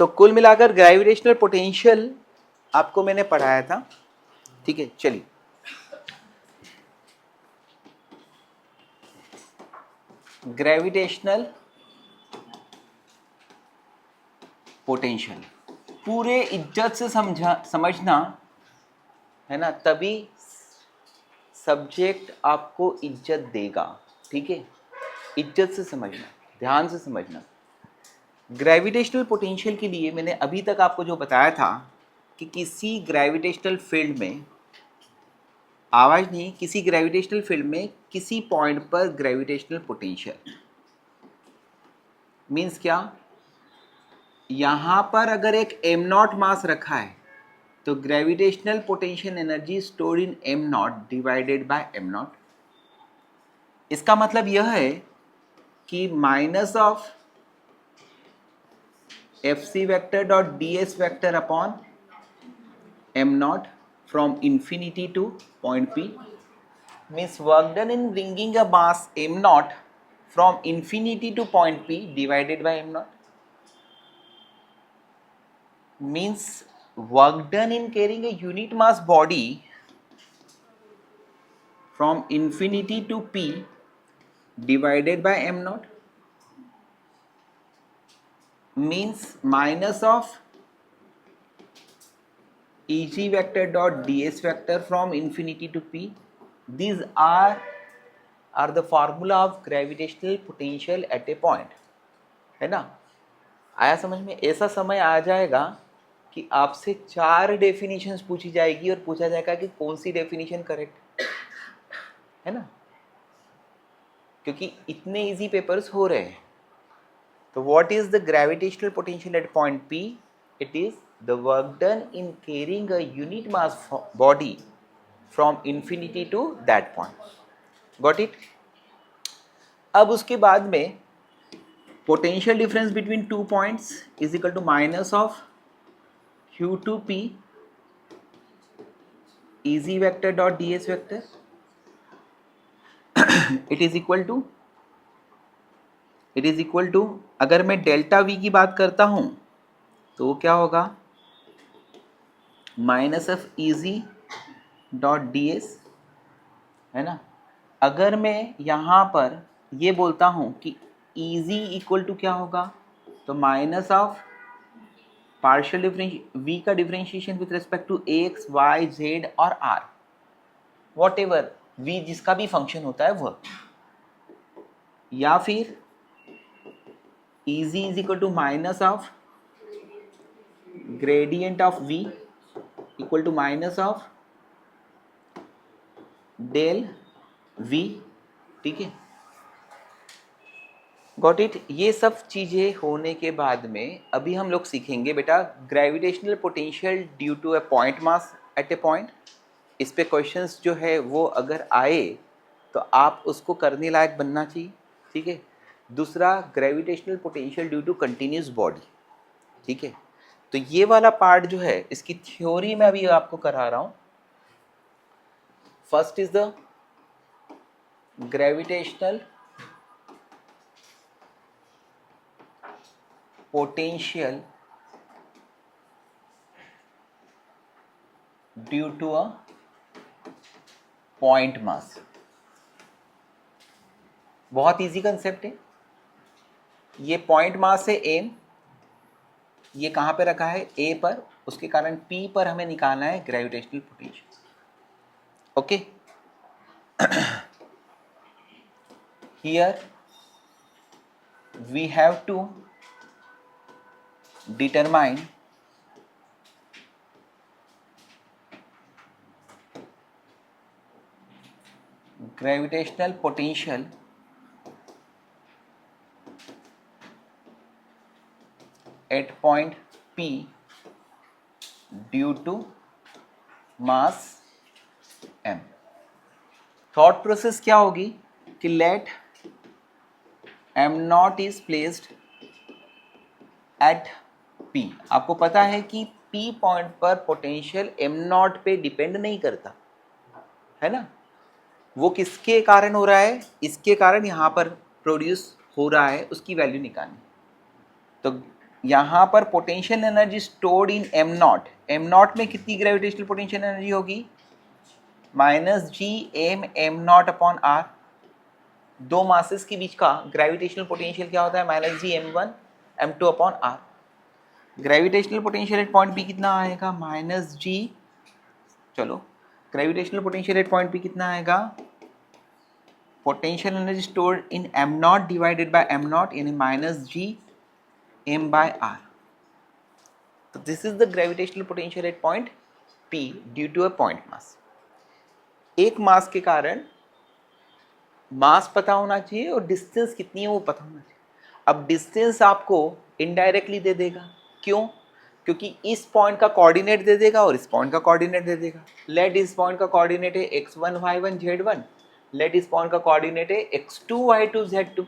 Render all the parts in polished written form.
तो कुल मिलाकर ग्रेविटेशनल पोटेंशियल आपको मैंने पढ़ाया था, ठीक है। चलिए ग्रेविटेशनल पोटेंशियल पूरे इज्जत से समझना है ना, तभी सब्जेक्ट आपको इज्जत देगा, ठीक है। इज्जत से समझना, ध्यान से समझना। ग्रेविटेशनल पोटेंशियल के लिए मैंने अभी तक आपको जो बताया था कि किसी ग्रेविटेशनल फील्ड में, आवाज नहीं, किसी ग्रेविटेशनल फील्ड में किसी पॉइंट पर ग्रेविटेशनल पोटेंशियल मीन्स क्या, यहां पर अगर एक एम नॉट मास रखा है तो gravitational potential energy stored in M naught divided by M naught. इसका मतलब यह है कि minus of F C vector dot D S vector upon M naught from infinity to point P means work done in bringing a mass M naught from infinity to point P divided by M naught means work done in carrying a unit mass body from infinity to p divided by m naught means minus of eg vector dot ds vector from infinity to p. These are the formula of gravitational potential at a point, है ना। आया समझ में। ऐसा समय आ जाएगा कि आपसे 4 डेफिनेशंस पूछी जाएगी और पूछा जाएगा कि कौन सी डेफिनेशन करेक्ट है ना, क्योंकि इतने इजी पेपर्स हो रहे हैं। तो what is the gravitational potential at point P? It is the work done in carrying a unit mass body from infinity to that point. Got it. अब उसके बाद में potential difference between two points is equal to minus of q to p ez vector dot ds vector it is equal to अगर मैं delta we की बात करता हूं तो वो क्या होगा, minus of easy dot D S, है ना। अगर मैं यहाँ पर ये बोलता हूँ कि इजी इक्वल टू क्या होगा, तो माइनस ऑफ पार्शियल v का differentiation with respect to X Y Z और आर, वॉट एवर v जिसका भी फंक्शन होता है वह, या फिर E G is equal to minus of gradient of v equal to minus of del v, ठीक है। Got it. ये सब चीज़ें होने के बाद में अभी हम लोग सीखेंगे बेटा gravitational potential due to a point mass at a point. इस पे क्वेश्चंस जो है वो अगर आए तो आप उसको करने लायक बनना चाहिए, ठीक है। दूसरा gravitational potential due to continuous body, ठीक है। तो ये वाला पार्ट जो है इसकी थ्योरी में अभी आपको करा रहा हूँ। First is the gravitational potential due to a point mass। बहुत इजी कंसेप्ट है। ये पॉइंट मास है m, ये कहाँ पे रखा है a पर, उसके कारण p पर हमें निकालना है gravitational potential. Okay, here we have to determine gravitational potential at point P due to mass m। Thought process क्या होगी कि let m naught is placed at P। आपको पता है कि P पॉइंट पर पोटेंशियल m नॉट पे depend नहीं करता है ना, वो किसके कारण हो रहा है, इसके कारण यहाँ पर प्रोड्यूस हो रहा है, उसकी वैल्यू निकालनी। तो यहाँ पर potential energy stored in M naught, M naught में कितनी ग्रेविटेशनल पोटेंशियल एनर्जी होगी, minus G M naught upon R. दो मासेस के बीच का ग्रेविटेशनल पोटेंशियल क्या होता है, minus G M2 upon R. Gravitational potential at point B कितना आएगा, माइनस जी, चलो gravitational potential at point B कितना आएगा, potential energy stored in M naught divided by M naught यानी minus G M bye R. तो this is the gravitational potential at point P due to a point mass. एक mass के कारण मास पता होना चाहिए और डिस्टेंस कितनी है वो पता होना चाहिए। अब डिस्टेंस आपको इनडायरेक्टली दे देगा, क्यों, क्योंकि इस पॉइंट का कोऑर्डिनेट दे देगा और इस पॉइंट का कोऑर्डिनेट दे देगा। लेट इस पॉइंट का कोऑर्डिनेट है x1 y1 z1, लेट इस पॉइंट का कोऑर्डिनेट है x2 y2 z2।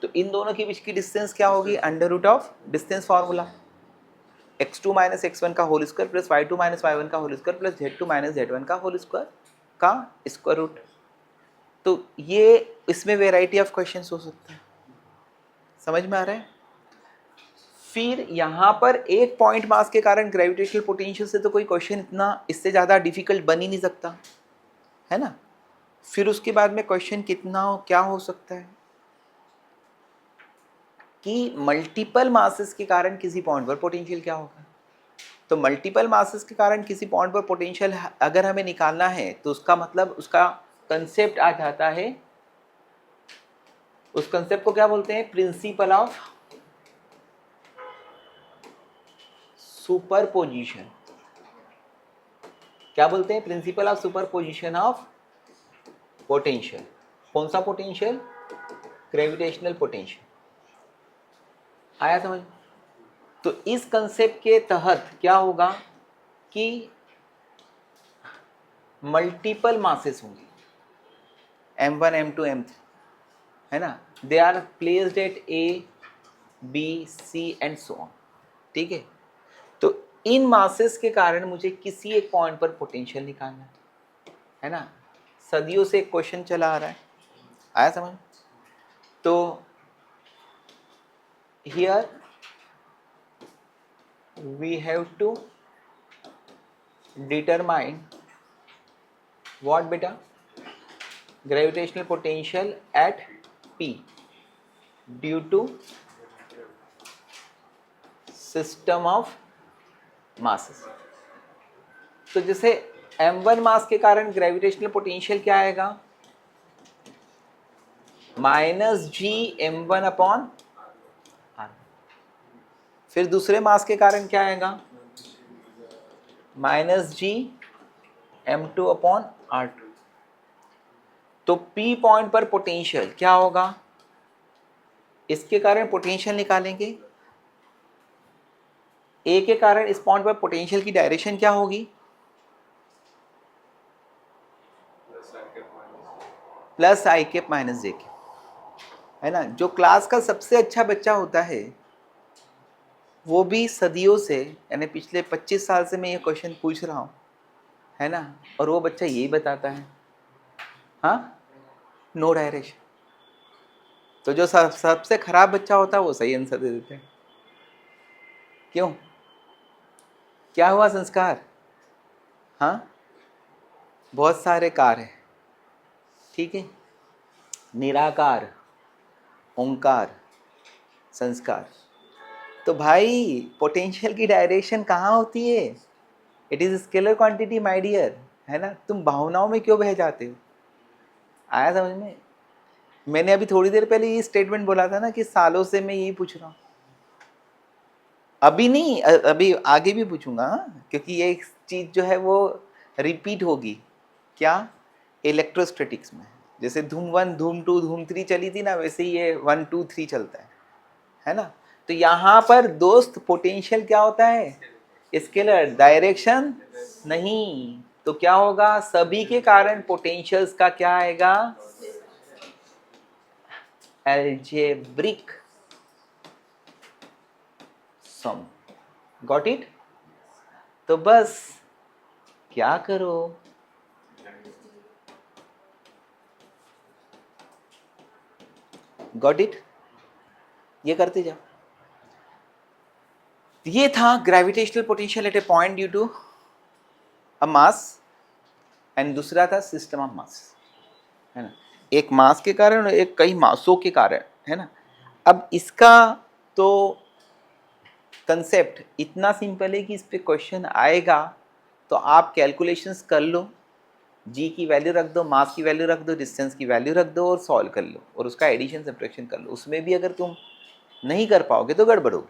तो इन दोनों के बीच की डिस्टेंस क्या होगी, under root of distance formula, x2 minus x1 का whole square plus y2 minus y1 का whole square plus z2 minus z1 का होल स्क्वायर का स्क्वायर रूट। तो ये इसमें वेराइटी ऑफ क्वेश्चंस हो सकते हैं, समझ में आ रहा है। फिर यहाँ पर एक पॉइंट मास के कारण ग्रेविटेशनल पोटेंशियल से तो कोई क्वेश्चन इतना इससे ज़्यादा डिफिकल्ट बन ही नहीं सकता, है ना। फिर उसके बाद में क्वेश्चन कितना क्या हो सकता है कि मल्टीपल मासेस के कारण किसी पॉइंट पर पोटेंशियल क्या होगा। तो मल्टीपल मासेस के कारण किसी पॉइंट पर पोटेंशियल अगर हमें निकालना है तो उसका मतलब उसका कंसेप्ट आ जाता है, उस कंसेप्ट को क्या बोलते हैं, प्रिंसिपल ऑफ सुपरपोजिशन। क्या बोलते हैं, principle of superposition of potential. कौन सा पोटेंशियल, ग्रेविटेशनल पोटेंशियल। आया समझ। तो इस कंसेप्ट के तहत क्या होगा कि मल्टीपल मासेस होंगे, m1 m2 m3, है ना, they are placed at A B C and so on, ठीक है। तो इन मासेस के कारण मुझे किसी एक पॉइंट पर पोटेंशियल निकालना है ना। सदियों से एक क्वेश्चन चला आ रहा है, आया समझ। तो here we have to determine what beta, gravitational potential at P due to system of masses। तो जैसे m1 मास के कारण ग्रेविटेशनल पोटेंशियल क्या आएगा, minus ji m1 upon are. फिर दूसरे मास के कारण क्या आएगा, minus G m2 upon r2। तो P पॉइंट पर पोटेंशियल क्या होगा, इसके कारण पोटेंशियल निकालेंगे, A के कारण इस पॉइंट पर पोटेंशियल की डायरेक्शन क्या होगी, प्लस आई कैप माइनस जे कैप, है ना। जो क्लास का सबसे अच्छा बच्चा होता है वो भी सदियों से, यानी पिछले 25 साल से मैं ये क्वेश्चन पूछ रहा हूँ, है ना, और वो बच्चा यही बताता है, हाँ, नो डायरेक्शन। तो जो सबसे खराब बच्चा होता है वो सही आंसर दे देते हैं। क्यों, क्या हुआ संस्कार, हाँ, बहुत सारे कार है, ठीक है, निराकार, ओंकार, संस्कार। तो भाई पोटेंशियल की डायरेक्शन कहाँ होती है, it is scalar quantity my dear, है ना। तुम भावनाओं में क्यों बह जाते हो, आया समझ में। मैंने अभी थोड़ी देर पहले ये स्टेटमेंट बोला था ना कि सालों से मैं यही पूछ रहा हूँ, अभी नहीं अभी आगे भी पूछूंगा, क्योंकि ये चीज जो है वो रिपीट होगी। क्या, इलेक्ट्रोस्टैटिक्स में जैसे धूम 1 धूम 2 धूम 3 चली थी ना, वैसे ही ये 1 2 3 चलता है ना। तो यहाँ पर दोस्त पोटेंशियल क्या होता है, स्केलर, डायरेक्शन नहीं। तो क्या होगा, सभी के कारण पोटेंशियल्स का क्या आएगा, अलजेब्रिक सम। Got it. तो बस क्या करो, गॉट इट, ये करते जाओ। ये था gravitational potential at a point due to a mass and दूसरा था सिस्टम ऑफ मास, है ना, एक मास के कारण और एक कई मासों के कारण, है ना। अब इसका तो कंसेप्ट इतना सिंपल है कि इस पे क्वेश्चन आएगा तो आप कैलकुलेशंस कर लो, जी की वैल्यू रख दो, मास की वैल्यू रख दो, डिस्टेंस की वैल्यू रख दो और सॉल्व कर लो और उसका एडिशन सब्ट्रैक्शन कर लो। उसमें भी अगर तुम नहीं कर पाओगे तो गड़बड़ होगी।